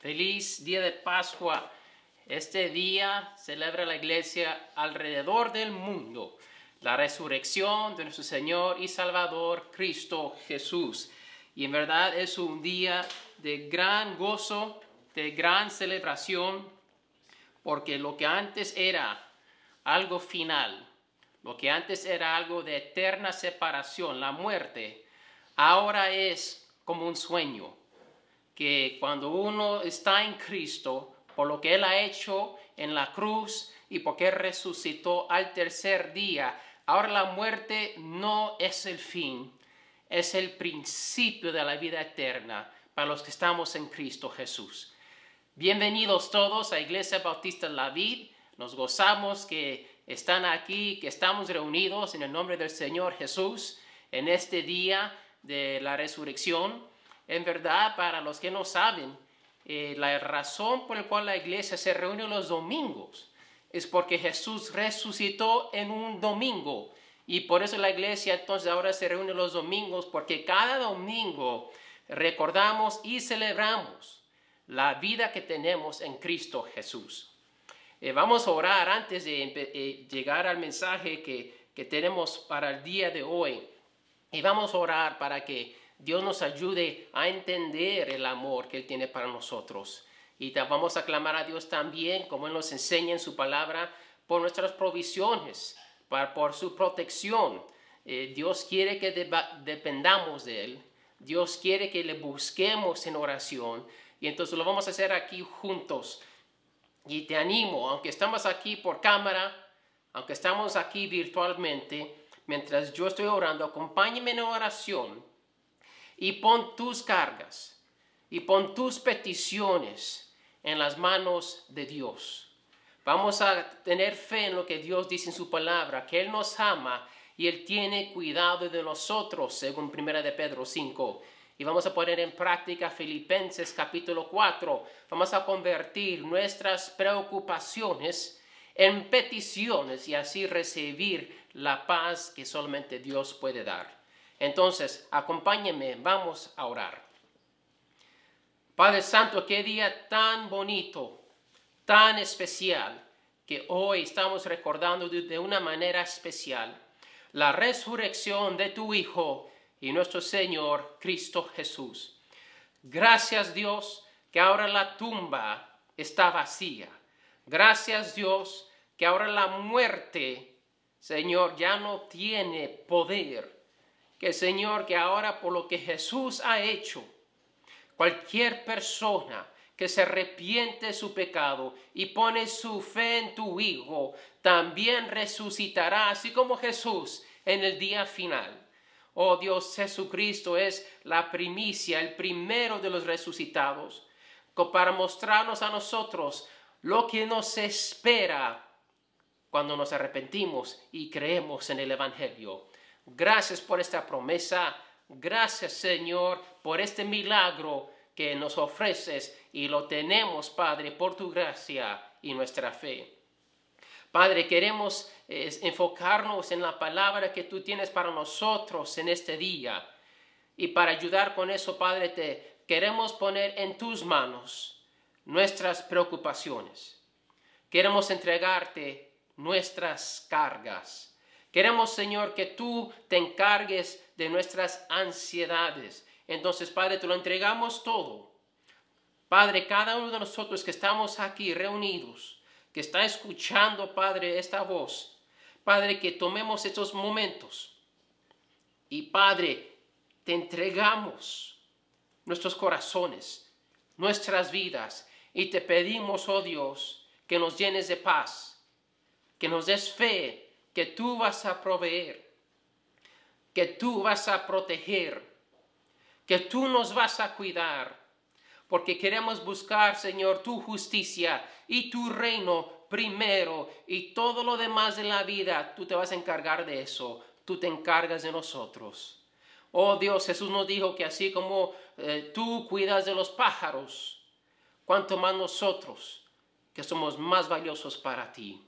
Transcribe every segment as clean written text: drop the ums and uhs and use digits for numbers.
Feliz día de Pascua. Este día celebra la iglesia alrededor del mundo la resurrección de nuestro Señor y Salvador Cristo Jesús. Y en verdad es un día de gran gozo, de gran celebración, porque lo que antes era algo final, lo que antes era algo de eterna separación, la muerte, ahora es como un sueño. Que cuando uno está en Cristo, por lo que Él ha hecho en la cruz y porque Él resucitó al tercer día, ahora la muerte no es el fin, es el principio de la vida eterna para los que estamos en Cristo Jesús. Bienvenidos todos a Iglesia Bautista La Vid. Nos gozamos que están aquí, que estamos reunidos en el nombre del Señor Jesús en este día de la resurrección. En verdad, para los que no saben, la razón por la cual la iglesia se reúne los domingos es porque Jesús resucitó en un domingo. Y por eso la iglesia entonces ahora se reúne los domingos, porque cada domingo recordamos y celebramos la vida que tenemos en Cristo Jesús. Vamos a orar antes de llegar al mensaje que tenemos para el día de hoy. Y vamos a orar para que Dios nos ayude a entender el amor que Él tiene para nosotros. Y vamos a clamar a Dios también, como Él nos enseña en su palabra, por nuestras provisiones, por su protección. Dios quiere que dependamos de Él. Dios quiere que le busquemos en oración. Y entonces lo vamos a hacer aquí juntos. Y te animo, aunque estamos aquí por cámara, aunque estamos aquí virtualmente, mientras yo estoy orando, acompáñame en oración. Y pon tus cargas y pon tus peticiones en las manos de Dios. Vamos a tener fe en lo que Dios dice en su palabra, que Él nos ama y Él tiene cuidado de nosotros, según 1 de Pedro 5. Y vamos a poner en práctica Filipenses capítulo 4. Vamos a convertir nuestras preocupaciones en peticiones y así recibir la paz que solamente Dios puede dar. Entonces, acompáñenme, vamos a orar. Padre Santo, qué día tan bonito, tan especial, que hoy estamos recordando de una manera especial la resurrección de tu Hijo y nuestro Señor Cristo Jesús. Gracias Dios que ahora la tumba está vacía. Gracias Dios que ahora la muerte, Señor, ya no tiene poder. Que Señor, que ahora por lo que Jesús ha hecho, cualquier persona que se arrepiente de su pecado y pone su fe en tu Hijo, también resucitará, así como Jesús en el día final. Oh Dios, Jesucristo es la primicia, el primero de los resucitados, para mostrarnos a nosotros lo que nos espera cuando nos arrepentimos y creemos en el Evangelio. Gracias por esta promesa. Gracias, Señor, por este milagro que nos ofreces y lo tenemos, Padre, por tu gracia y nuestra fe. Padre, queremos enfocarnos en la palabra que tú tienes para nosotros en este día. Y para ayudar con eso, Padre, te queremos poner en tus manos nuestras preocupaciones. Queremos entregarte nuestras cargas. Queremos, Señor, que tú te encargues de nuestras ansiedades. Entonces, Padre, te lo entregamos todo. Padre, cada uno de nosotros que estamos aquí reunidos, que está escuchando, Padre, esta voz, Padre, que tomemos estos momentos. Y, Padre, te entregamos nuestros corazones, nuestras vidas, y te pedimos, oh Dios, que nos llenes de paz, que nos des fe, que tú vas a proveer, que tú vas a proteger, que tú nos vas a cuidar, porque queremos buscar, Señor, tu justicia y tu reino primero, y todo lo demás de la vida, tú te vas a encargar de eso, tú te encargas de nosotros. Oh Dios, Jesús nos dijo que así como tú cuidas de los pájaros, cuanto más nosotros, que somos más valiosos para ti,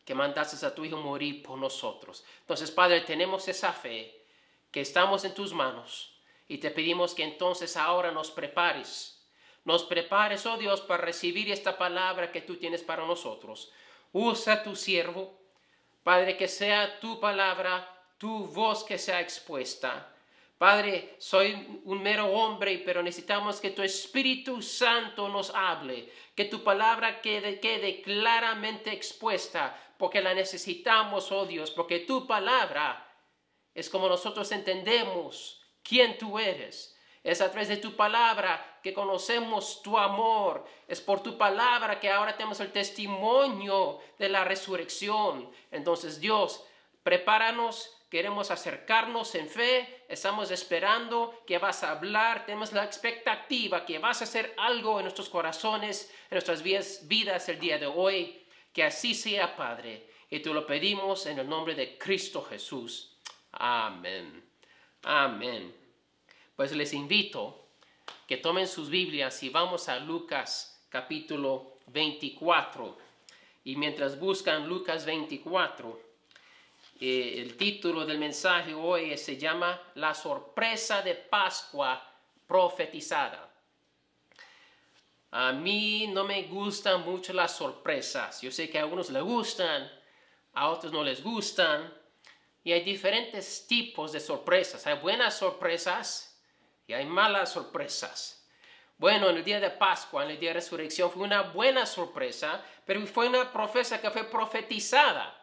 que mandaste a tu Hijo morir por nosotros. Entonces, Padre, tenemos esa fe, que estamos en tus manos, y te pedimos que entonces ahora nos prepares nos prepares, oh Dios, para recibir esta palabra que tú tienes para nosotros. Usa a tu siervo, Padre, que sea tu palabra, tu voz que sea expuesta. Padre, soy un mero hombre, pero necesitamos que tu Espíritu Santo nos hable, que tu palabra quede claramente expuesta, porque la necesitamos, oh Dios, porque tu palabra es como nosotros entendemos quién tú eres. Es a través de tu palabra que conocemos tu amor. Es por tu palabra que ahora tenemos el testimonio de la resurrección. Entonces, Dios, prepáranos. Queremos acercarnos en fe, estamos esperando que vas a hablar, tenemos la expectativa que vas a hacer algo en nuestros corazones, en nuestras vidas el día de hoy. Que así sea, Padre, y te lo pedimos en el nombre de Cristo Jesús. Amén. Amén. Pues les invito que tomen sus Biblias y vamos a Lucas capítulo 24. Y mientras buscan Lucas 24, el título del mensaje hoy se llama La sorpresa de Pascua profetizada. A mí no me gustan mucho las sorpresas. Yo sé que a algunos les gustan, a otros no les gustan. Y hay diferentes tipos de sorpresas. Hay buenas sorpresas y hay malas sorpresas. Bueno, en el día de Pascua, en el día de resurrección, fue una buena sorpresa, pero fue una profecía que fue profetizada.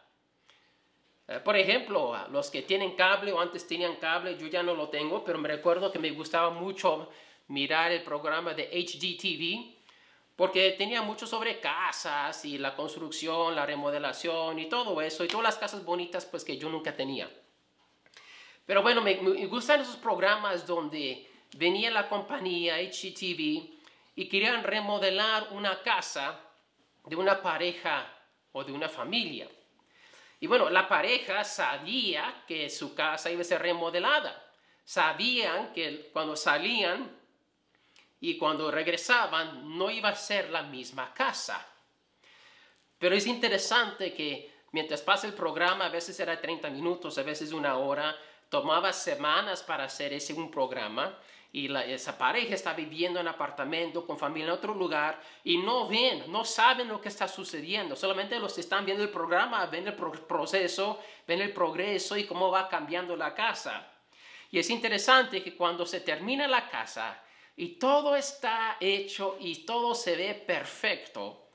Por ejemplo, los que tienen cable o antes tenían cable, yo ya no lo tengo, pero me recuerdo que me gustaba mucho mirar el programa de HGTV, porque tenía mucho sobre casas y la construcción, la remodelación y todo eso, y todas las casas bonitas pues que yo nunca tenía. Pero bueno, me gustan esos programas donde venía la compañía HGTV y querían remodelar una casa de una pareja o de una familia. Y bueno, la pareja sabía que su casa iba a ser remodelada. Sabían que cuando salían y cuando regresaban no iba a ser la misma casa. Pero es interesante que mientras pasa el programa, a veces era 30 minutos, a veces una hora, tomaba semanas para hacer un programa. Y esa pareja está viviendo en apartamento con familia en otro lugar y no saben lo que está sucediendo. Solamente los que están viendo el programa ven el proceso, ven el progreso y cómo va cambiando la casa. Y es interesante que cuando se termina la casa y todo está hecho y todo se ve perfecto,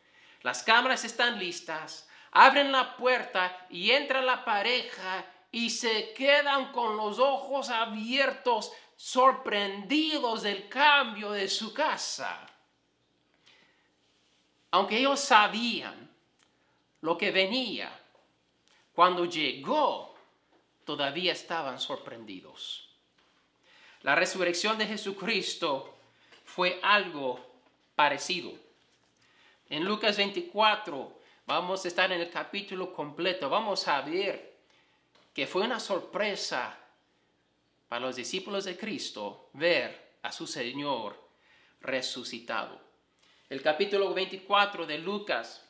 las cámaras están listas, abren la puerta y entra la pareja y se quedan con los ojos abiertos, sorprendidos del cambio de su casa. Aunque ellos sabían lo que venía, cuando llegó, todavía estaban sorprendidos. La resurrección de Jesucristo fue algo parecido. En Lucas 24, vamos a estar en el capítulo completo, vamos a ver que fue una sorpresa para los discípulos de Cristo ver a su Señor resucitado. El capítulo 24 de Lucas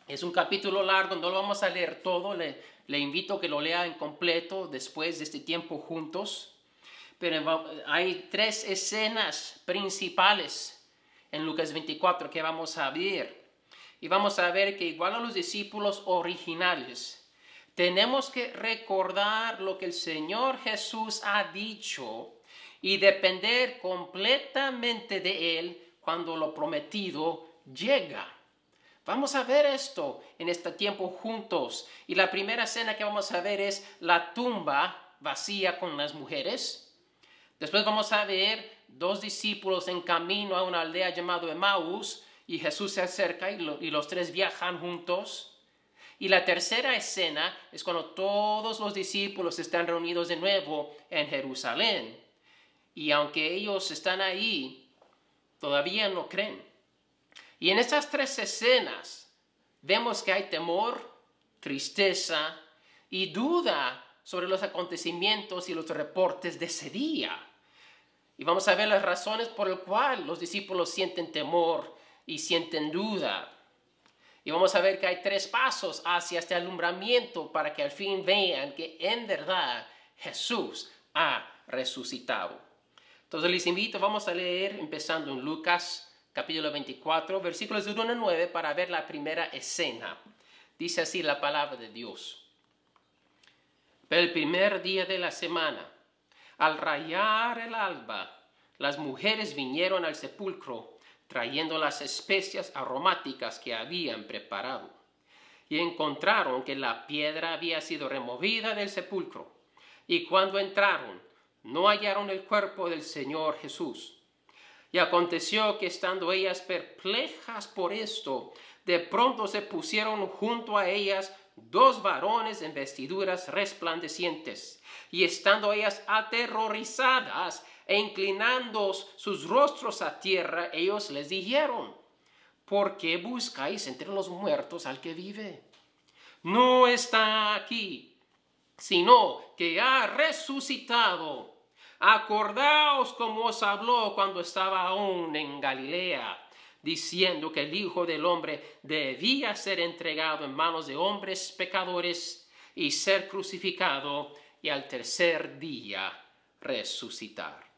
es un capítulo largo, no lo vamos a leer todo, le invito a que lo lea en completo después de este tiempo juntos. Pero hay 3 escenas principales en Lucas 24 que vamos a ver. Y vamos a ver que igual a los discípulos originales, tenemos que recordar lo que el Señor Jesús ha dicho y depender completamente de Él cuando lo prometido llega. Vamos a ver esto en este tiempo juntos. Y la primera escena que vamos a ver es la tumba vacía con las mujeres. Después vamos a ver 2 discípulos en camino a una aldea llamada Emaús y Jesús se acerca y los 3 viajan juntos. Y la tercera escena es cuando todos los discípulos están reunidos de nuevo en Jerusalén. Y aunque ellos están ahí, todavía no creen. Y en estas 3 escenas vemos que hay temor, tristeza y duda sobre los acontecimientos y los reportes de ese día. Y vamos a ver las razones por las cuales los discípulos sienten temor y sienten duda. Y vamos a ver que hay 3 pasos hacia este alumbramiento para que al fin vean que en verdad Jesús ha resucitado. Entonces les invito, vamos a leer empezando en Lucas capítulo 24, versículos de 1 a 9, para ver la primera escena. Dice así la palabra de Dios. Pero el primer día de la semana, al rayar el alba, las mujeres vinieron al sepulcro trayendo las especias aromáticas que habían preparado. Y encontraron que la piedra había sido removida del sepulcro. Y cuando entraron, no hallaron el cuerpo del Señor Jesús. Y aconteció que estando ellas perplejas por esto, de pronto se pusieron junto a ellas dos varones en vestiduras resplandecientes. Y estando ellas aterrorizadas e inclinando sus rostros a tierra, ellos les dijeron: ¿por qué buscáis entre los muertos al que vive? No está aquí, sino que ha resucitado. Acordaos cómo os habló cuando estaba aún en Galilea, diciendo que el Hijo del Hombre debía ser entregado en manos de hombres pecadores y ser crucificado y al tercer día resucitar.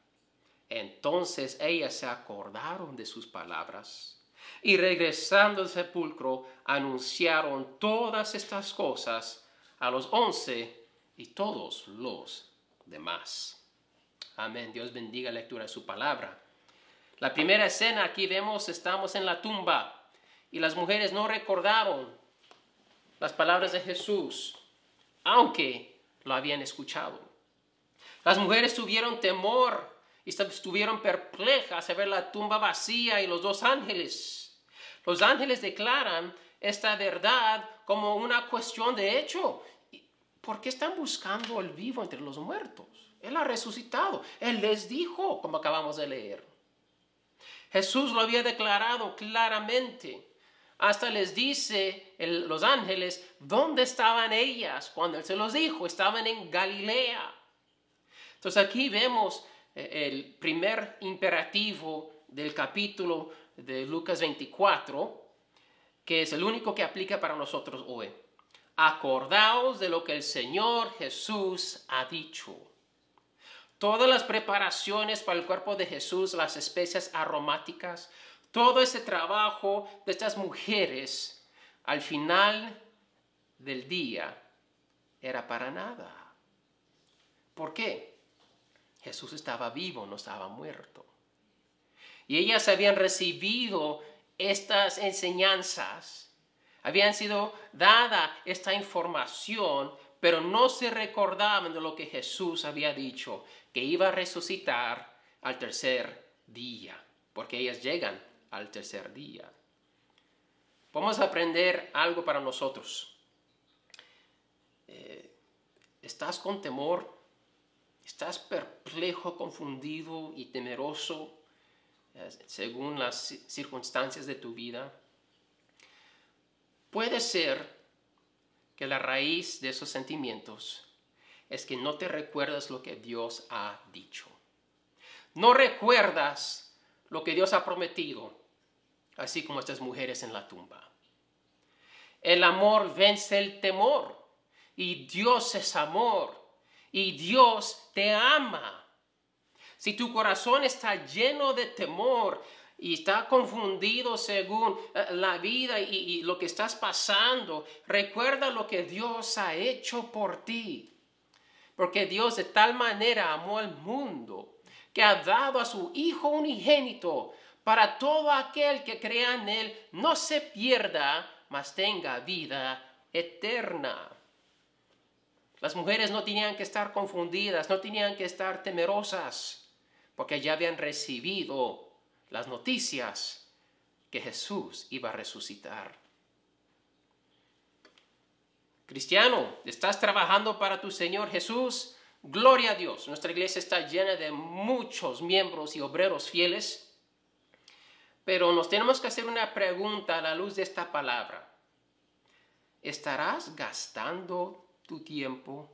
Entonces ellas se acordaron de sus palabras y regresando al sepulcro anunciaron todas estas cosas a los 11 y todos los demás. Amén. Dios bendiga la lectura de su palabra. La primera escena aquí vemos, estamos en la tumba y las mujeres no recordaron las palabras de Jesús, aunque lo habían escuchado. Las mujeres tuvieron temor y estuvieron perplejas al ver la tumba vacía y los dos ángeles. Los ángeles declaran esta verdad como una cuestión de hecho. ¿Por qué están buscando al vivo entre los muertos? Él ha resucitado. Él les dijo, como acabamos de leer. Jesús lo había declarado claramente. Hasta les dice los ángeles dónde estaban ellas cuando Él se los dijo. Estaban en Galilea. Entonces aquí vemos el primer imperativo del capítulo de Lucas 24, que es el único que aplica para nosotros hoy. Acordaos de lo que el Señor Jesús ha dicho. Todas las preparaciones para el cuerpo de Jesús, las especias aromáticas, todo ese trabajo de estas mujeres, al final del día, era para nada. ¿Por qué? Jesús estaba vivo, no estaba muerto. Y ellas habían recibido estas enseñanzas, habían sido dada esta información, pero no se recordaban de lo que Jesús había dicho, que iba a resucitar al tercer día, porque ellas llegan al tercer día. Vamos a aprender algo para nosotros. ¿Estás con temor? ¿Estás perplejo, confundido y temeroso según las circunstancias de tu vida? Puede ser que la raíz de esos sentimientos es que no te recuerdas lo que Dios ha dicho. No recuerdas lo que Dios ha prometido, así como estas mujeres en la tumba. El amor vence el temor y Dios es amor y Dios te ama. Si tu corazón está lleno de temor y está confundido según la vida y lo que estás pasando, recuerda lo que Dios ha hecho por ti. Porque Dios de tal manera amó al mundo que ha dado a su Hijo unigénito para todo aquel que crea en Él no se pierda, mas tenga vida eterna. Las mujeres no tenían que estar confundidas, no tenían que estar temerosas, porque ya habían recibido las noticias que Jesús iba a resucitar. Cristiano, ¿estás trabajando para tu Señor Jesús? Gloria a Dios. Nuestra iglesia está llena de muchos miembros y obreros fieles. Pero nos tenemos que hacer una pregunta a la luz de esta palabra. ¿Estarás gastando tu tiempo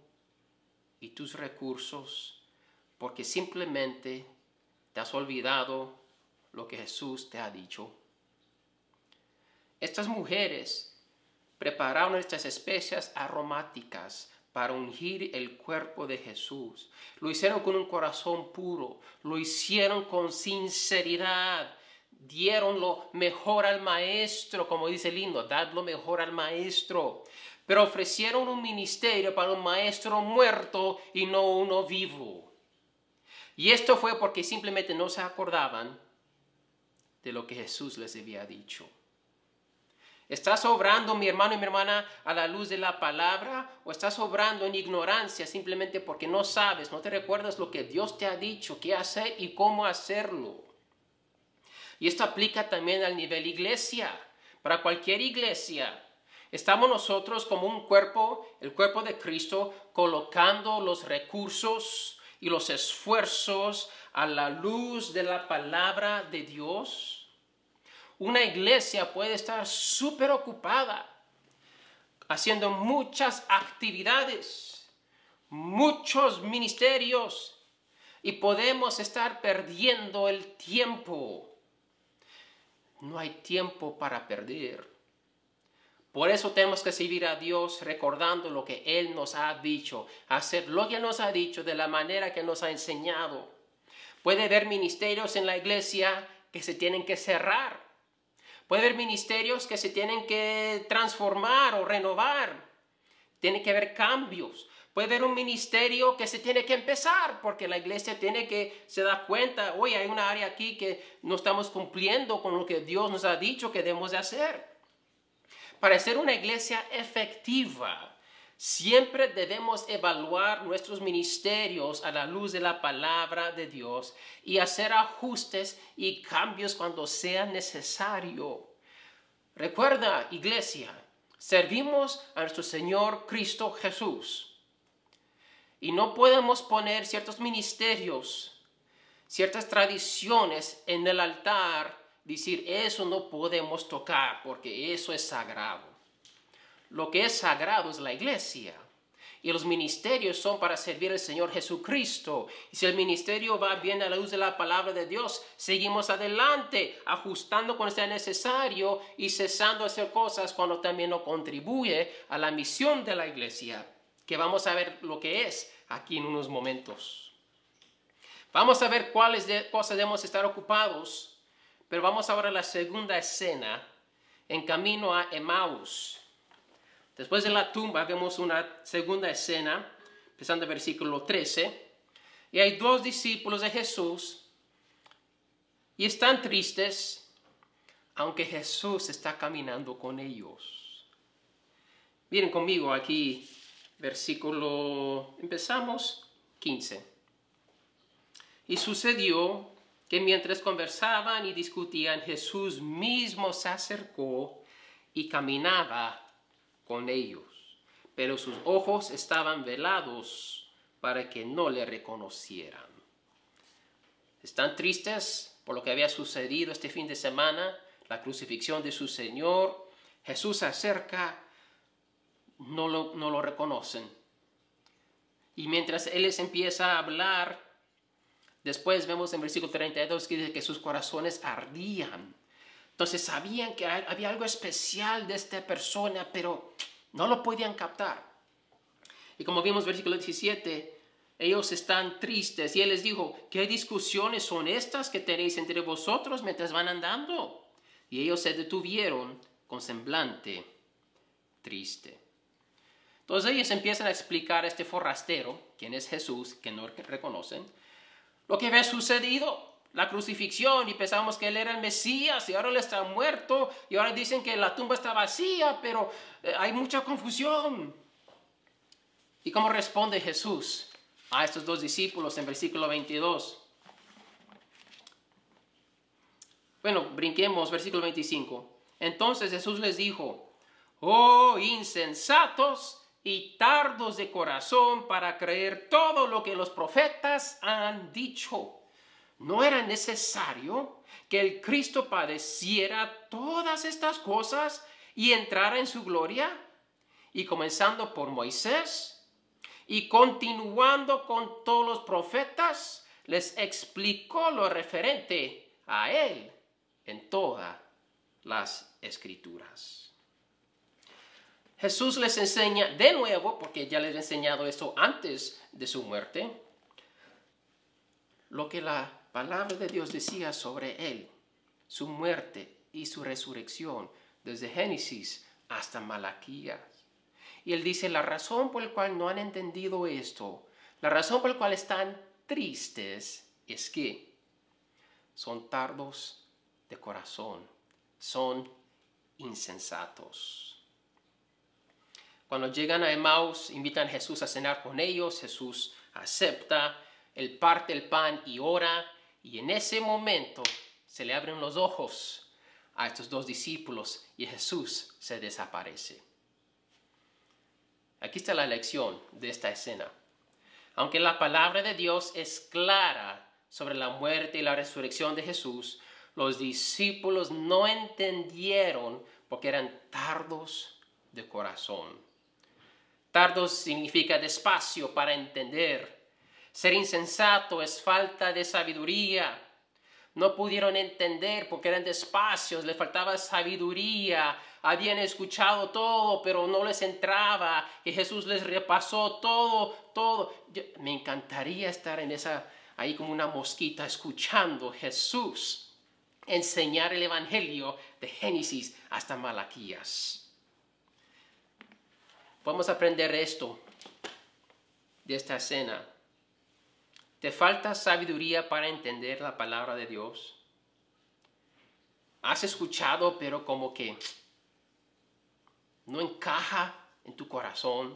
y tus recursos porque simplemente te has olvidado lo que Jesús te ha dicho? Estas mujeres prepararon estas especias aromáticas para ungir el cuerpo de Jesús. Lo hicieron con un corazón puro, lo hicieron con sinceridad, dieron lo mejor al maestro, como dice el himno, dad lo mejor al maestro. Pero ofrecieron un ministerio para un maestro muerto y no uno vivo. Y esto fue porque simplemente no se acordaban de lo que Jesús les había dicho. ¿Estás obrando, mi hermano y mi hermana, a la luz de la palabra? ¿O estás obrando en ignorancia simplemente porque no sabes, no te recuerdas lo que Dios te ha dicho, qué hacer y cómo hacerlo? Y esto aplica también al nivel iglesia. Para cualquier iglesia, estamos nosotros como un cuerpo, el cuerpo de Cristo, colocando los recursos y los esfuerzos a la luz de la palabra de Dios. Una iglesia puede estar súper ocupada haciendo muchas actividades, muchos ministerios, y podemos estar perdiendo el tiempo. No hay tiempo para perder. Por eso tenemos que servir a Dios recordando lo que Él nos ha dicho, hacer lo que Él nos ha dicho de la manera que nos ha enseñado. Puede haber ministerios en la iglesia que se tienen que cerrar. Puede haber ministerios que se tienen que transformar o renovar. Tiene que haber cambios. Puede haber un ministerio que se tiene que empezar porque la iglesia se da cuenta, oye, hay una área aquí que no estamos cumpliendo con lo que Dios nos ha dicho que debemos de hacer. Para ser una iglesia efectiva, siempre debemos evaluar nuestros ministerios a la luz de la palabra de Dios y hacer ajustes y cambios cuando sea necesario. Recuerda, iglesia, servimos a nuestro Señor Cristo Jesús. Y no podemos poner ciertos ministerios, ciertas tradiciones en el altar, decir eso no podemos tocar porque eso es sagrado. Lo que es sagrado es la iglesia. Y los ministerios son para servir al Señor Jesucristo. Y si el ministerio va bien a la luz de la palabra de Dios, seguimos adelante, ajustando cuando sea necesario y cesando de hacer cosas cuando también no contribuye a la misión de la iglesia, que vamos a ver lo que es aquí en unos momentos. Vamos a ver cuáles cosas debemos estar ocupados, pero vamos ahora a la segunda escena, en camino a Emaús. Después de la tumba vemos una segunda escena, empezando el versículo 13. Y hay dos discípulos de Jesús y están tristes, aunque Jesús está caminando con ellos. Miren conmigo aquí, empezamos 15. Y sucedió que mientras conversaban y discutían, Jesús mismo se acercó y caminaba con ellos, pero sus ojos estaban velados para que no le reconocieran. Están tristes por lo que había sucedido este fin de semana, la crucifixión de su Señor. Jesús se acerca, no lo reconocen. Y mientras Él les empieza a hablar, después vemos en versículo 32 que dice que sus corazones ardían. Entonces sabían que había algo especial de esta persona, pero no lo podían captar. Y como vimos en versículo 17, ellos están tristes. Y Él les dijo, ¿qué discusiones son estas que tenéis entre vosotros mientras van andando? Y ellos se detuvieron con semblante triste. Entonces ellos empiezan a explicar a este forastero, quien es Jesús, que no reconocen, lo que había sucedido. La crucifixión, y pensamos que Él era el Mesías y ahora Él está muerto y ahora dicen que la tumba está vacía, pero hay mucha confusión. ¿Y cómo responde Jesús a estos dos discípulos en versículo 22? Bueno, brinquemos versículo 25. Entonces Jesús les dijo, oh insensatos y tardos de corazón para creer todo lo que los profetas han dicho. ¿No era necesario que el Cristo padeciera todas estas cosas y entrara en su gloria? Y comenzando por Moisés y continuando con todos los profetas, les explicó lo referente a Él en todas las Escrituras. Jesús les enseña de nuevo, porque ya les he enseñado esto antes de su muerte, lo que la palabra de Dios decía sobre Él, su muerte y su resurrección, desde Génesis hasta Malaquías. Y él dice, la razón por la cual no han entendido esto, la razón por la cual están tristes, es que son tardos de corazón, son insensatos. Cuando llegan a Emaús, invitan a Jesús a cenar con ellos. Jesús acepta, él parte el pan y ora, y en ese momento se le abren los ojos a estos dos discípulos y Jesús se desaparece. Aquí está la lección de esta escena. Aunque la palabra de Dios es clara sobre la muerte y la resurrección de Jesús, los discípulos no entendieron porque eran tardos de corazón. Tardos significa despacio para entender. Ser insensato es falta de sabiduría. No pudieron entender porque eran despacios, les faltaba sabiduría. Habían escuchado todo, pero no les entraba. Y Jesús les repasó todo. Me encantaría estar ahí como una mosquita escuchando Jesús enseñar el Evangelio de Génesis hasta Malaquías. Podemos aprender esto de esta escena. ¿Te falta sabiduría para entender la palabra de Dios? ¿Has escuchado pero como que no encaja en tu corazón?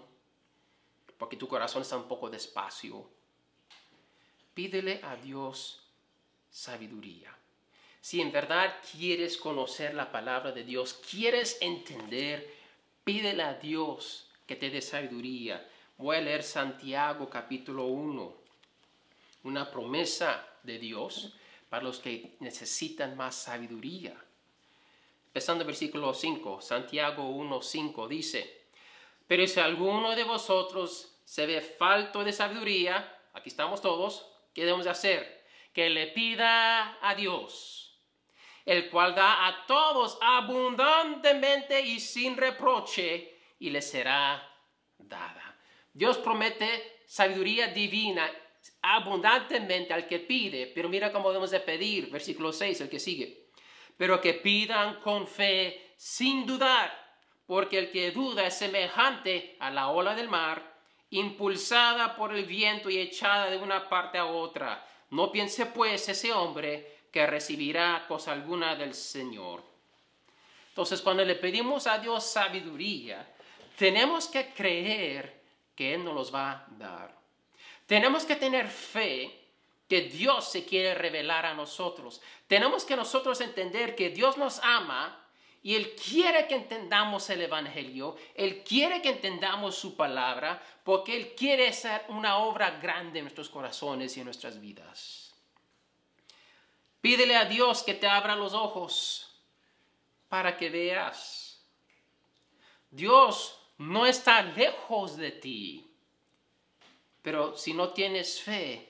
Porque tu corazón está un poco despacio. Pídele a Dios sabiduría. Si en verdad quieres conocer la palabra de Dios, quieres entender, pídele a Dios que te dé sabiduría. Voy a leer Santiago capítulo 1. Una promesa de Dios para los que necesitan más sabiduría. Empezando el versículo 5, Santiago 1:5 dice, pero si alguno de vosotros se ve falto de sabiduría, aquí estamos todos, ¿qué debemos de hacer? Que le pida a Dios, el cual da a todos abundantemente y sin reproche, y le será dada. Dios promete sabiduría divina abundantemente al que pide, pero mira cómo debemos de pedir, versículo 6, el que sigue. Pero que pidan con fe sin dudar, porque el que duda es semejante a la ola del mar, impulsada por el viento y echada de una parte a otra. No piense pues ese hombre que recibirá cosa alguna del Señor. Entonces, cuando le pedimos a Dios sabiduría, tenemos que creer que Él nos los va a dar. Tenemos que tener fe que Dios se quiere revelar a nosotros. Tenemos que nosotros entender que Dios nos ama y Él quiere que entendamos el Evangelio. Él quiere que entendamos su palabra porque Él quiere hacer una obra grande en nuestros corazones y en nuestras vidas. Pídele a Dios que te abra los ojos para que veas. Dios no está lejos de ti. Pero si no tienes fe,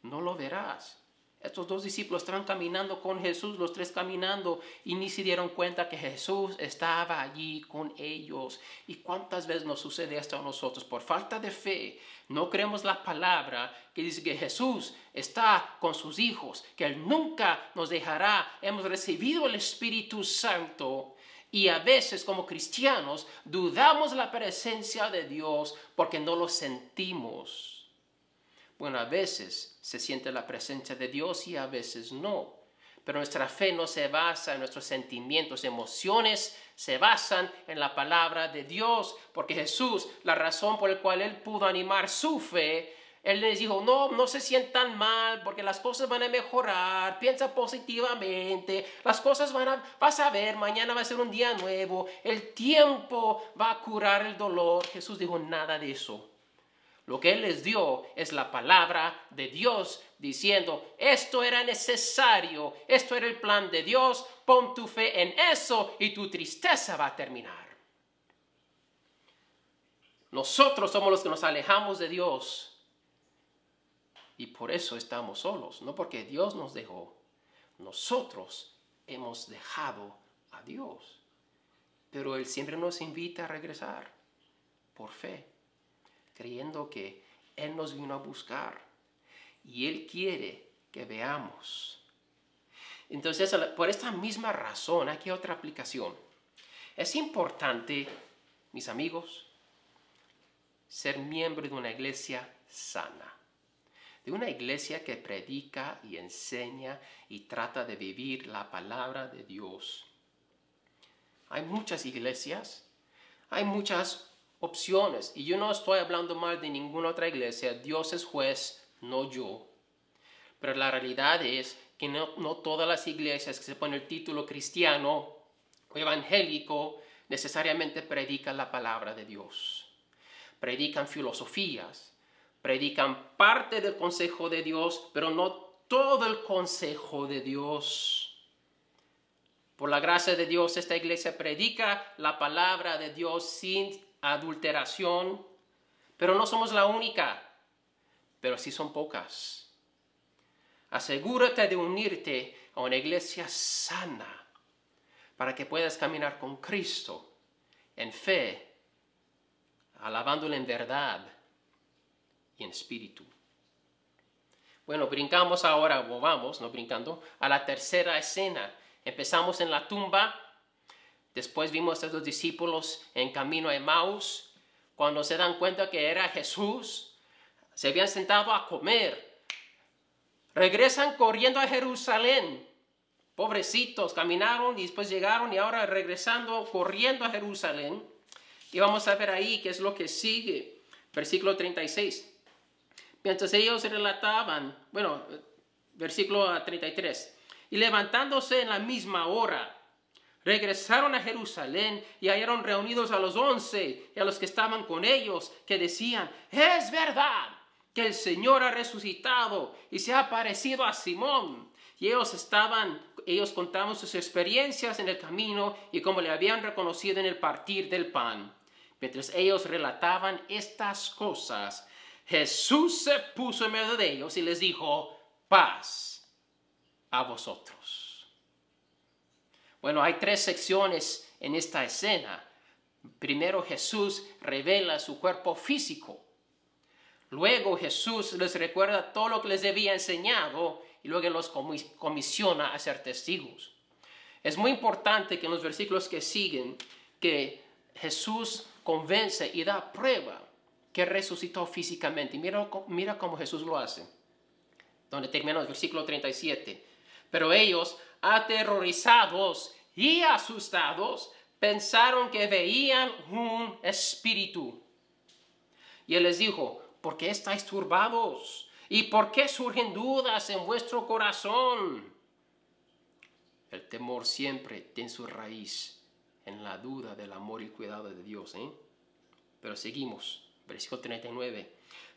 no lo verás. Estos dos discípulos estaban caminando con Jesús, los tres caminando, y ni se dieron cuenta que Jesús estaba allí con ellos. ¿Y cuántas veces nos sucede esto a nosotros? Por falta de fe, no creemos la palabra que dice que Jesús está con sus hijos, que Él nunca nos dejará. Hemos recibido el Espíritu Santo. Y a veces como cristianos dudamos la presencia de Dios porque no lo sentimos. Bueno, a veces se siente la presencia de Dios y a veces no. Pero nuestra fe no se basa en nuestros sentimientos, emociones se basan en la palabra de Dios. Porque Jesús, la razón por la cual Él pudo animar su fe, Él les dijo, no se sientan mal porque las cosas van a mejorar, piensa positivamente, las cosas vas a ver, mañana va a ser un día nuevo, el tiempo va a curar el dolor. Jesús dijo nada de eso. Lo que Él les dio es la palabra de Dios diciendo, esto era necesario, esto era el plan de Dios, pon tu fe en eso y tu tristeza va a terminar. Nosotros somos los que nos alejamos de Dios. Y por eso estamos solos, no porque Dios nos dejó. Nosotros hemos dejado a Dios. Pero Él siempre nos invita a regresar por fe, creyendo que Él nos vino a buscar. Y Él quiere que veamos. Entonces, por esta misma razón, aquí hay otra aplicación. Es importante, mis amigos, ser miembro de una iglesia sana. De una iglesia que predica y enseña y trata de vivir la palabra de Dios. Hay muchas iglesias, hay muchas opciones. Y yo no estoy hablando mal de ninguna otra iglesia. Dios es juez, no yo. Pero la realidad es que no todas las iglesias que se ponen el título cristiano o evangélico necesariamente predican la palabra de Dios. Predican filosofías, predican parte del consejo de Dios, pero no todo el consejo de Dios. Por la gracia de Dios, esta iglesia predica la palabra de Dios sin adulteración, pero no somos la única, pero sí son pocas. Asegúrate de unirte a una iglesia sana para que puedas caminar con Cristo en fe, alabándole en verdad y en espíritu. Bueno, brincamos ahora, o vamos, no brincando, a la tercera escena. Empezamos en la tumba, después vimos a los discípulos en camino a Emaús. Cuando se dan cuenta que era Jesús, se habían sentado a comer. Regresan corriendo a Jerusalén. Pobrecitos, caminaron y después llegaron y ahora regresando, corriendo a Jerusalén. Y vamos a ver ahí qué es lo que sigue. Versículo 36. Mientras ellos relataban, versículo 33. Y levantándose en la misma hora, regresaron a Jerusalén y hallaron reunidos a los 11 y a los que estaban con ellos, que decían: es verdad que el Señor ha resucitado y se ha aparecido a Simón. Y ellos contaban sus experiencias en el camino y cómo le habían reconocido en el partir del pan. Mientras ellos relataban estas cosas, Jesús se puso en medio de ellos y les dijo: paz a vosotros. Bueno, hay tres secciones en esta escena. Primero, Jesús revela su cuerpo físico. Luego Jesús les recuerda todo lo que les había enseñado y luego los comisiona a ser testigos. Es muy importante que en los versículos que siguen que Jesús convence y da prueba que resucitó físicamente. Y mira cómo Jesús lo hace. Donde termina el versículo 37. Pero ellos, aterrorizados y asustados, pensaron que veían un espíritu. Y él les dijo: ¿por qué estáis turbados? ¿Y por qué surgen dudas en vuestro corazón? El temor siempre tiene su raíz en la duda del amor y cuidado de Dios. Pero seguimos. Versículo 39.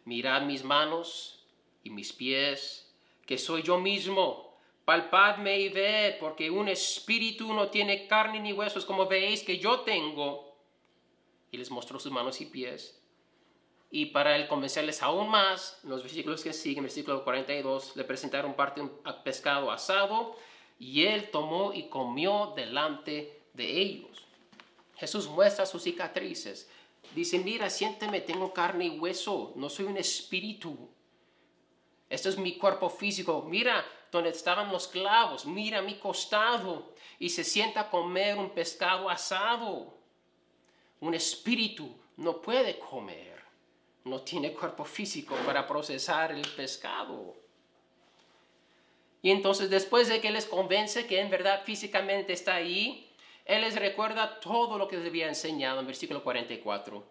Mirad mis manos y mis pies, que soy yo mismo. Palpadme y ved, porque un espíritu no tiene carne ni huesos, como veis que yo tengo. Y les mostró sus manos y pies. Y para él convencerles aún más, en los versículos que siguen, versículo 42, le presentaron parte de un pescado asado, y él tomó y comió delante de ellos. Jesús muestra sus cicatrices. Dice: mira, siénteme, tengo carne y hueso, no soy un espíritu. Este es mi cuerpo físico. Mira donde estaban los clavos, mira mi costado. Y se sienta a comer un pescado asado. Un espíritu no puede comer. No tiene cuerpo físico para procesar el pescado. Y entonces, después de que les convence que en verdad físicamente está ahí, él les recuerda todo lo que les había enseñado en versículo 44.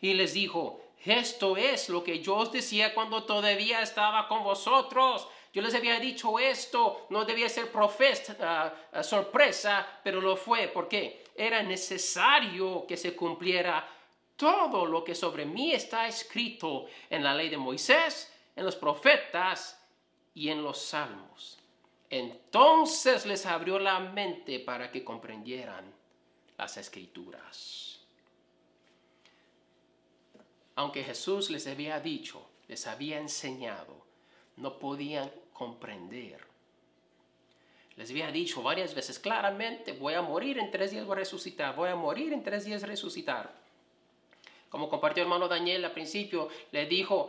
Y les dijo: esto es lo que yo os decía cuando todavía estaba con vosotros. Yo les había dicho esto, no debía ser sorpresa, pero lo fue. ¿Por qué? Era necesario que se cumpliera todo lo que sobre mí está escrito en la ley de Moisés, en los profetas y en los salmos. Entonces les abrió la mente para que comprendieran las escrituras. Aunque Jesús les había dicho, les había enseñado, no podían comprender. Les había dicho varias veces claramente: voy a morir en 3 días, voy a resucitar, voy a morir en 3 días, resucitar. Como compartió el hermano Daniel al principio, le dijo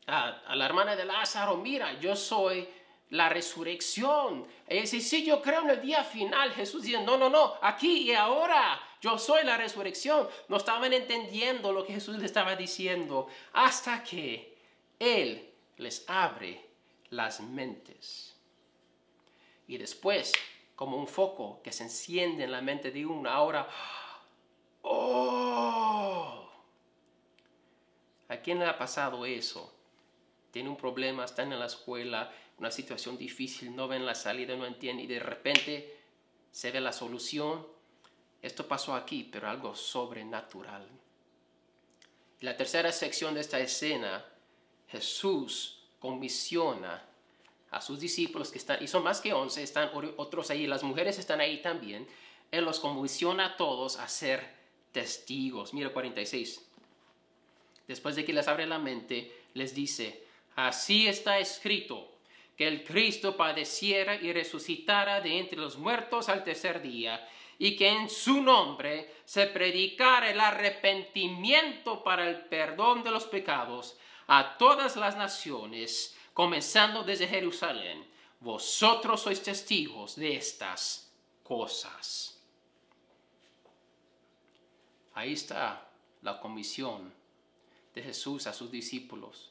a la hermana de Lázaro: mira, yo soy la resurrección. Ellos dicen, sí, yo creo en el día final. Jesús dice, no, no, no, aquí y ahora. Yo soy la resurrección. No estaban entendiendo lo que Jesús les estaba diciendo hasta que Él les abre las mentes. Y después, como un foco que se enciende en la mente de uno, ahora, ¡oh! ¿A quién le ha pasado eso? Tiene un problema, están en la escuela, una situación difícil, no ven la salida, no entienden y de repente se ve la solución. Esto pasó aquí, pero algo sobrenatural. Y la tercera sección de esta escena, Jesús comisiona a sus discípulos que están, y son más que 11, están otros ahí, las mujeres están ahí también. Él los comisiona a todos a ser testigos. Mira 46. Después de que les abre la mente, les dice, así está escrito, que el Cristo padeciera y resucitara de entre los muertos al tercer día, y que en su nombre se predicara el arrepentimiento para el perdón de los pecados a todas las naciones, comenzando desde Jerusalén. Vosotros sois testigos de estas cosas. Ahí está la comisión de Jesús a sus discípulos,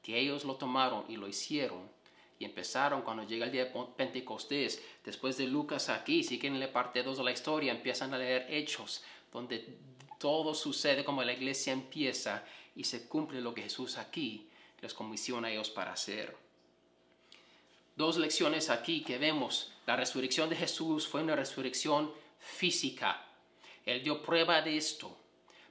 que ellos lo tomaron y lo hicieron. Y empezaron cuando llega el día de Pentecostés. Después de Lucas aquí, siguen en la parte 2 de la historia, empiezan a leer Hechos, donde todo sucede como la iglesia empieza y se cumple lo que Jesús aquí les comisiona a ellos para hacer. Dos lecciones aquí que vemos. La resurrección de Jesús fue una resurrección física. Él dio prueba de esto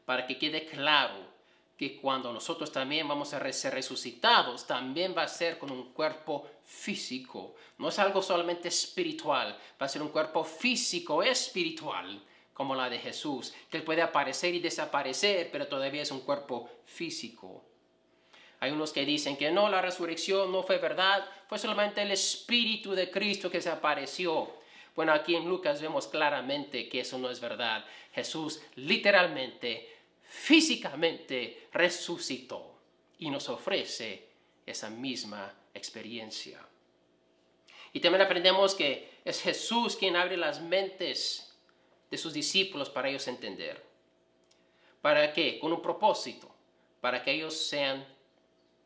para que quede claro que cuando nosotros también vamos a ser resucitados, también va a ser con un cuerpo físico. No es algo solamente espiritual, va a ser un cuerpo físico espiritual, como la de Jesús, que Él puede aparecer y desaparecer, pero todavía es un cuerpo físico. Hay unos que dicen que no, la resurrección no fue verdad, fue solamente el Espíritu de Cristo que se apareció. Bueno, aquí en Lucas vemos claramente que eso no es verdad. Jesús literalmente, físicamente resucitó y nos ofrece esa misma experiencia. Y también aprendemos que es Jesús quien abre las mentes de sus discípulos para ellos entender. ¿Para qué? Con un propósito, para que ellos sean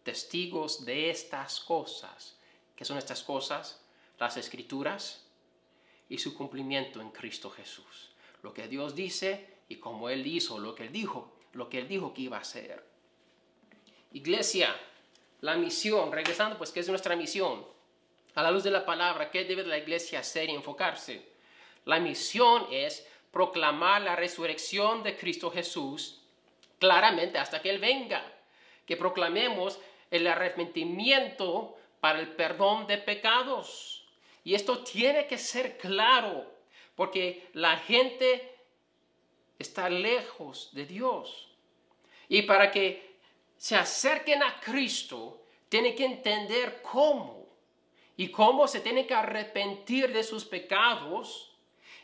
testigos de estas cosas. ¿Qué son estas cosas? Las Escrituras y su cumplimiento en Cristo Jesús. Lo que Dios dice y cómo Él hizo, lo que Él dijo que iba a hacer. Iglesia, la misión, regresando pues, ¿qué es nuestra misión? A la luz de la palabra, ¿qué debe la iglesia hacer y enfocarse? La misión es proclamar la resurrección de Cristo Jesús claramente hasta que Él venga. Que proclamemos el arrepentimiento para el perdón de pecados. Y esto tiene que ser claro, porque la gente está lejos de Dios. Y para que se acerquen a Cristo, tienen que entender cómo. Y cómo se tienen que arrepentir de sus pecados.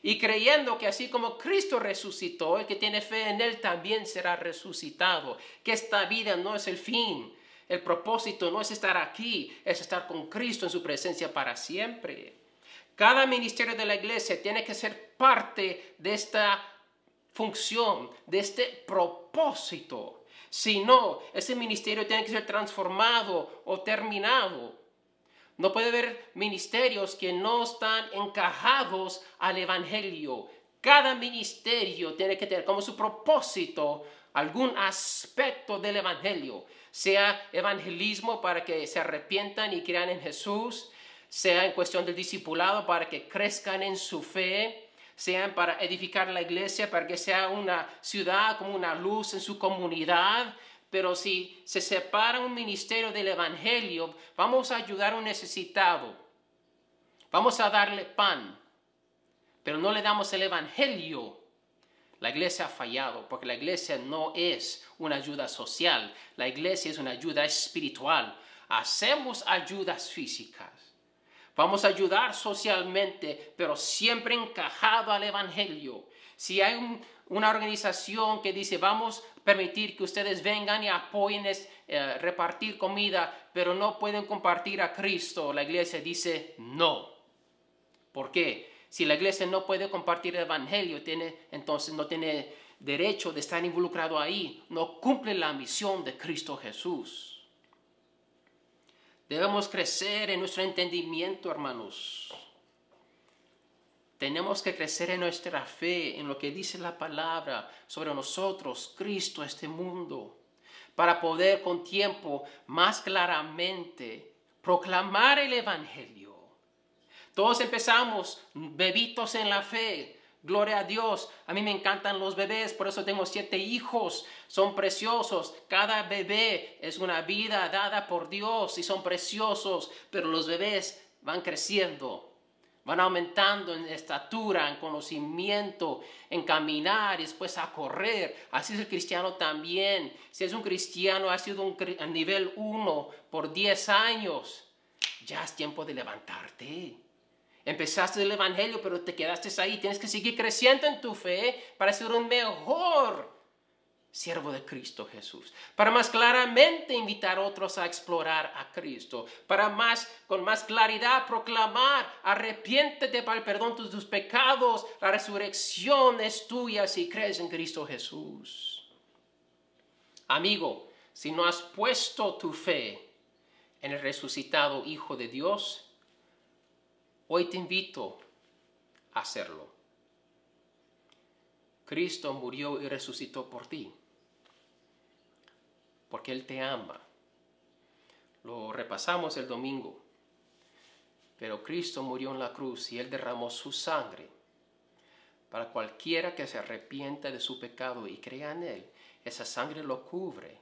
Y creyendo que así como Cristo resucitó, el que tiene fe en Él también será resucitado. Que esta vida no es el fin. El propósito no es estar aquí, es estar con Cristo en su presencia para siempre. Cada ministerio de la iglesia tiene que ser parte de esta función, de este propósito. Si no, ese ministerio tiene que ser transformado o terminado. No puede haber ministerios que no están encajados al evangelio. Cada ministerio tiene que tener como su propósito algún aspecto del evangelio. Sea evangelismo para que se arrepientan y crean en Jesús. Sea en cuestión del discipulado para que crezcan en su fe. Sean para edificar la iglesia, para que sea una ciudad como una luz en su comunidad. Pero si se separa un ministerio del evangelio, vamos a ayudar a un necesitado. Vamos a darle pan, pero no le damos el evangelio. La iglesia ha fallado, porque la iglesia no es una ayuda social. La iglesia es una ayuda espiritual. Hacemos ayudas físicas. Vamos a ayudar socialmente, pero siempre encajado al evangelio. Si hay una organización que dice, vamos a permitir que ustedes vengan y apoyen repartir comida, pero no pueden compartir a Cristo, la iglesia dice no. ¿Por qué? Si la iglesia no puede compartir el evangelio, entonces no tiene derecho de estar involucrado ahí. No cumple la misión de Cristo Jesús. Debemos crecer en nuestro entendimiento, hermanos. Tenemos que crecer en nuestra fe, en lo que dice la palabra sobre nosotros, Cristo, este mundo, para poder con tiempo más claramente proclamar el evangelio. Todos empezamos bebitos en la fe. Gloria a Dios. A mí me encantan los bebés, por eso tengo 7 hijos. Son preciosos. Cada bebé es una vida dada por Dios y son preciosos. Pero los bebés van creciendo, van aumentando en estatura, en conocimiento, en caminar y después a correr. Así es el cristiano también. Si es un cristiano, ha sido a nivel 1 por 10 años, ya es tiempo de levantarte. Empezaste el evangelio, pero te quedaste ahí. Tienes que seguir creciendo en tu fe para ser un mejor siervo de Cristo Jesús. Para más claramente invitar a otros a explorar a Cristo. Para con más claridad proclamar, arrepiéntete para el perdón de tus pecados. La resurrección es tuya si crees en Cristo Jesús. Amigo, si no has puesto tu fe en el resucitado Hijo de Dios, hoy te invito a hacerlo. Cristo murió y resucitó por ti, porque Él te ama. Lo repasamos el domingo, pero Cristo murió en la cruz y Él derramó su sangre para cualquiera que se arrepienta de su pecado y crea en Él. Esa sangre lo cubre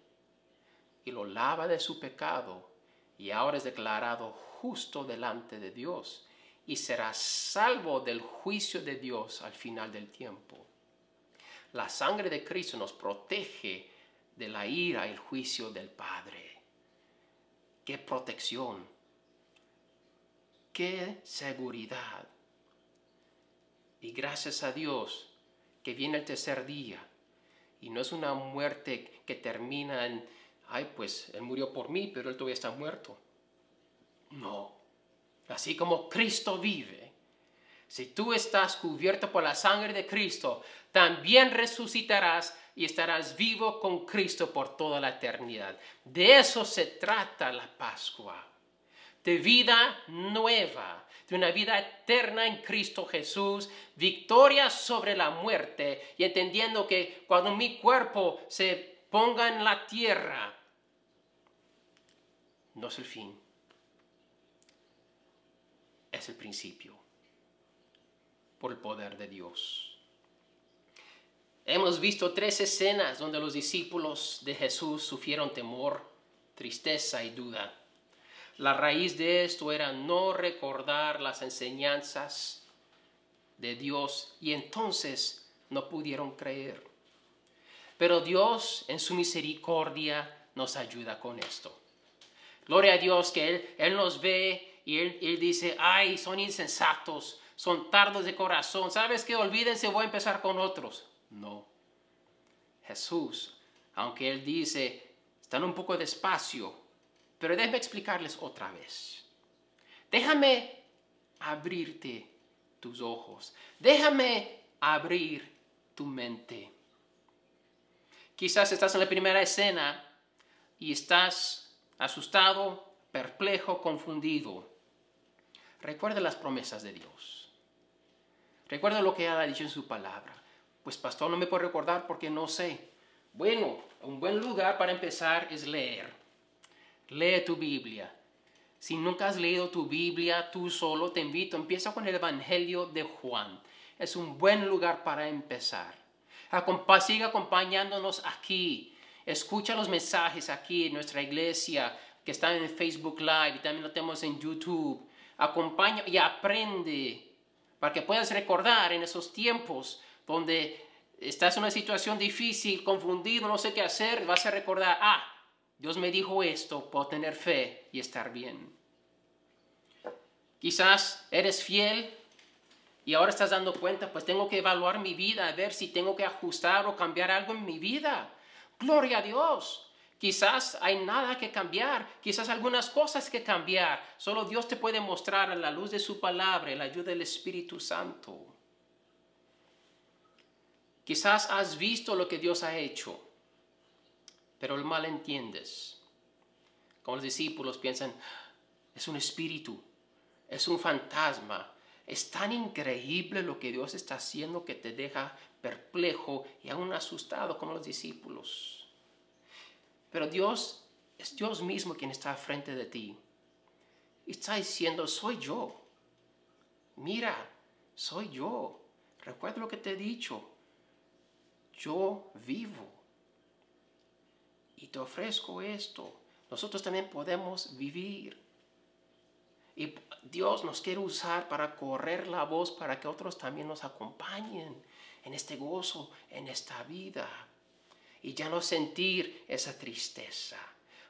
y lo lava de su pecado y ahora es declarado justo delante de Dios. Y será salvo del juicio de Dios al final del tiempo. La sangre de Cristo nos protege de la ira y el juicio del Padre. ¡Qué protección! ¡Qué seguridad! Y gracias a Dios que viene el tercer día. Y no es una muerte que termina en, ay, pues Él murió por mí, pero Él todavía está muerto. No. Así como Cristo vive, si tú estás cubierto por la sangre de Cristo, también resucitarás y estarás vivo con Cristo por toda la eternidad. De eso se trata la Pascua, de vida nueva, de una vida eterna en Cristo Jesús, victoria sobre la muerte y entendiendo que cuando mi cuerpo se ponga en la tierra, no es el fin. Es el principio, por el poder de Dios. Hemos visto 3 escenas donde los discípulos de Jesús sufrieron temor, tristeza y duda. La raíz de esto era no recordar las enseñanzas de Dios y entonces no pudieron creer. Pero Dios en su misericordia nos ayuda con esto. Gloria a Dios que Él nos ve. Y él dice, ay, son insensatos, son tardos de corazón. ¿Sabes qué? Olvídense, voy a empezar con otros. No. Jesús, aunque Él dice, están un poco despacio, pero déjame explicarles otra vez. Déjame abrirte tus ojos. Déjame abrir tu mente. Quizás estás en la primera escena y estás asustado, perplejo, confundido. Recuerda las promesas de Dios. Recuerda lo que Él ha dicho en su palabra. Pues pastor, no me puedo recordar porque no sé. Bueno, un buen lugar para empezar es leer. Lee tu Biblia. Si nunca has leído tu Biblia tú solo, te invito, empieza con el Evangelio de Juan. Es un buen lugar para empezar. Sigue acompañándonos aquí. Escucha los mensajes aquí en nuestra iglesia que están en Facebook Live y también lo tenemos en YouTube. Acompaña y aprende para que puedas recordar en esos tiempos donde estás en una situación difícil, confundido, no sé qué hacer, vas a recordar, Dios me dijo esto, puedo tener fe y estar bien. Quizás eres fiel Y ahora estás dando cuenta, pues tengo que evaluar mi vida, a ver si tengo que ajustar o cambiar algo en mi vida. Gloria a Dios. Quizás hay nada que cambiar, quizás algunas cosas que cambiar. Solo Dios te puede mostrar a la luz de su palabra y la ayuda del Espíritu Santo. Quizás has visto lo que Dios ha hecho, pero el mal entiendes. Como los discípulos piensan, es un espíritu, es un fantasma. Es tan increíble lo que Dios está haciendo que te deja perplejo y aún asustado como los discípulos. Pero Dios es Dios mismo quien está frente de ti. Y está diciendo, soy yo. Mira, soy yo. Recuerda lo que te he dicho. Yo vivo. Y te ofrezco esto. Nosotros también podemos vivir. Y Dios nos quiere usar para correr la voz para que otros también nos acompañen en este gozo, en esta vida. Y ya no sentir esa tristeza,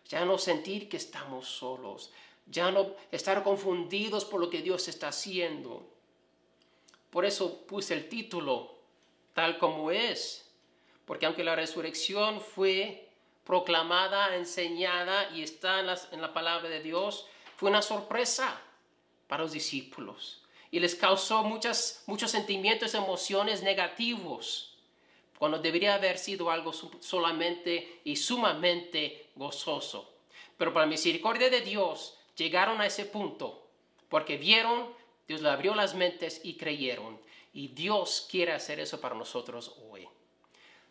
ya no sentir que estamos solos, ya no estar confundidos por lo que Dios está haciendo. Por eso puse el título tal como es, porque aunque la resurrección fue proclamada, enseñada y está en la palabra de Dios, fue una sorpresa para los discípulos y les causó muchos sentimientos, emociones negativos, cuando debería haber sido algo solamente y sumamente gozoso. Pero por la misericordia de Dios llegaron a ese punto, porque vieron, Dios le abrió las mentes y creyeron. Y Dios quiere hacer eso para nosotros hoy.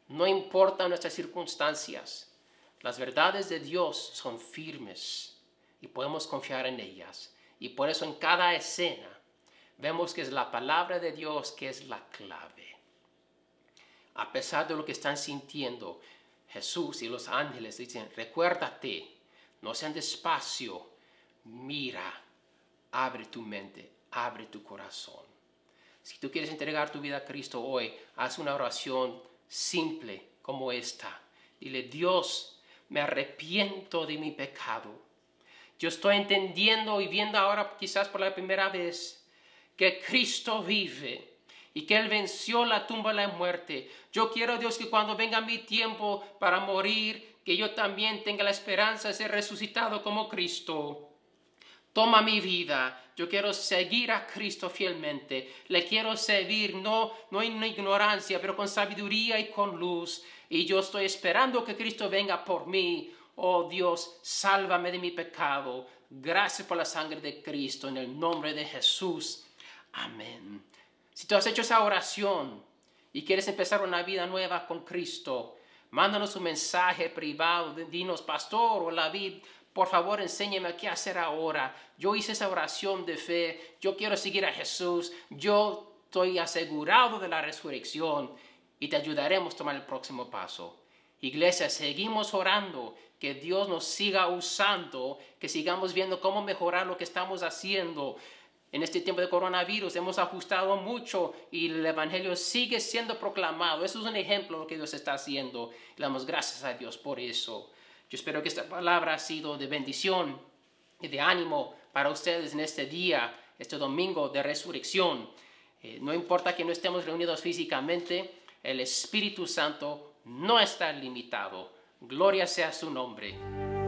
No importa nuestras circunstancias, las verdades de Dios son firmes y podemos confiar en ellas. Y por eso en cada escena vemos que es la palabra de Dios que es la clave. A pesar de lo que están sintiendo, Jesús y los ángeles dicen, recuérdate, no sean despacio, mira, abre tu mente, abre tu corazón. Si tú quieres entregar tu vida a Cristo hoy, haz una oración simple como esta. Dile, Dios, me arrepiento de mi pecado. Yo estoy entendiendo y viendo ahora, quizás por la primera vez, que Cristo vive y que Él venció la tumba y la muerte. Yo quiero, Dios, que cuando venga mi tiempo para morir, que yo también tenga la esperanza de ser resucitado como Cristo. Toma mi vida. Yo quiero seguir a Cristo fielmente. Le quiero servir, no en ignorancia, pero con sabiduría y con luz. Y yo estoy esperando que Cristo venga por mí. Oh Dios, sálvame de mi pecado. Gracias por la sangre de Cristo, en el nombre de Jesús. Amén. Si tú has hecho esa oración y quieres empezar una vida nueva con Cristo, mándanos un mensaje privado. Dinos, pastor o David, por favor, enséñame qué hacer ahora. Yo hice esa oración de fe. Yo quiero seguir a Jesús. Yo estoy asegurado de la resurrección y te ayudaremos a tomar el próximo paso. Iglesia, seguimos orando que Dios nos siga usando, que sigamos viendo cómo mejorar lo que estamos haciendo. En este tiempo de coronavirus hemos ajustado mucho y el evangelio sigue siendo proclamado. Eso es un ejemplo de lo que Dios está haciendo. Le damos gracias a Dios por eso. Yo espero que esta palabra ha sido de bendición y de ánimo para ustedes en este día, este domingo de resurrección. No importa que no estemos reunidos físicamente, el Espíritu Santo no está limitado. Gloria sea su nombre.